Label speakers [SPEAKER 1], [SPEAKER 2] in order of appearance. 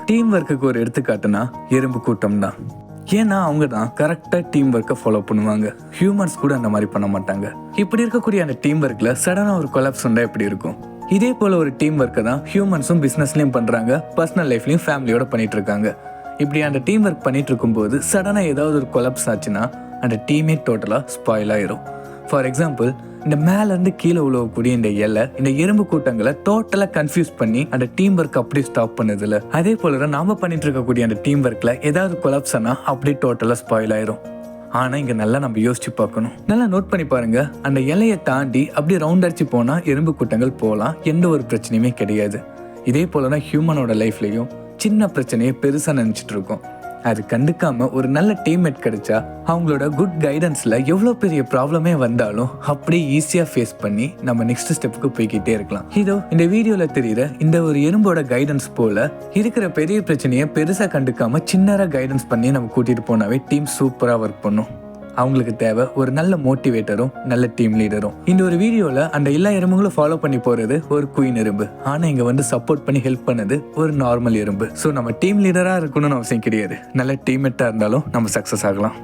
[SPEAKER 1] Team ஒர்க்குக்கு ஒரு எடுத்துக்காட்டுனா எறும்பு கூட்டம் தான். ஏன்னா அவங்க தான் கரெக்டாக டீம் ஒர்க்கை ஃபாலோ பண்ணுவாங்க. ஹியூமன்ஸ் கூட அந்த மாதிரி பண்ண மாட்டாங்க. இப்படி இருக்கக்கூடிய அந்த டீம் ஒர்க்கில் சடனாக ஒரு கொலாப்ஸ் வந்தால் எப்படி இருக்கும்? இதே போல் ஒரு டீம் ஒர்க்கை தான் ஹியூமன்ஸும் பிஸ்னஸ்லையும் பண்ணுறாங்க, பர்சனல் லைஃப்லையும் ஃபேமிலியோட பண்ணிட்டு இருக்காங்க. இப்படி அந்த டீம் ஒர்க் பண்ணிட்டு இருக்கும்போது சடனாக ஏதாவது ஒரு கொலாப்ஸ் ஆச்சுன்னா அந்த டீமே டோட்டலாக ஸ்பாயில் ஆயிரும். ஃபார் எக்ஸாம்பிள், இந்த மேலேருந்து கீழே உழவக்கூடிய இந்த இலை இந்த எறும்பு கூட்டங்களை டோட்டலாக கன்ஃபியூஸ் பண்ணி அந்த டீம் ஒர்க் அப்படியே ஸ்டாப் பண்ணுதில்ல. அதே போல தான் நாம பண்ணிட்டு இருக்கக்கூடிய அந்த டீம் ஒர்க்கில் ஏதாவது கொலாப்ஸ் ஆனால் அப்படியே டோட்டலாக ஸ்பாயில் ஆயிரும். ஆனால் இங்கே நல்லா நம்ம யோசிச்சு பார்க்கணும். நல்லா நோட் பண்ணி பாருங்க, அந்த இலையை தாண்டி அப்படியே ரவுண்ட் அடிச்சு போனால் எறும்பு கூட்டங்கள் போகலாம், எந்த ஒரு பிரச்சனையுமே கிடையாது. இதே போல தான் ஹியூமனோட லைஃப்லையும் சின்ன பிரச்சனையை பெருசாக நினச்சிட்டு இருக்கோம். அது கண்டுக்காம ஒரு நல்ல டீம்மேட் கிடைச்சா அவங்களோட குட் கைடன்ஸ்ல எவ்வளோ பெரிய ப்ராப்ளமே வந்தாலும் அப்படியே ஈஸியாக ஃபேஸ் பண்ணி நம்ம நெக்ஸ்ட் ஸ்டெப்புக்கு போய்கிட்டே இருக்கலாம். இதோ இந்த வீடியோவில் தெரியுற இந்த ஒரு எறும்போட கைடன்ஸ் போல இருக்கிற பெரிய பிரச்சனையை பெருசாக கண்டுக்காம சின்னதாக கைடன்ஸ் பண்ணி நம்ம கூட்டிட்டு போனாவே டீம் சூப்பராக ஒர்க் பண்ணும். அவங்களுக்கு தேவை ஒரு நல்ல மோட்டிவேட்டரும் நல்ல டீம் லீடரும். இந்த ஒரு வீடியோவில் அந்த எல்லா எறும்புகளும் ஃபாலோ பண்ணி போகிறது ஒரு குயின் எறும்பு, ஆனால் இங்கே வந்து சப்போர்ட் பண்ணி ஹெல்ப் பண்ணது ஒரு நார்மல் எறும்பு. ஸோ நம்ம டீம் லீடராக இருக்கணும்னு அவசியம் கிடையாது, நல்ல டீம்மேட்டாக இருந்தாலும் நம்ம சக்ஸஸ் ஆகலாம்.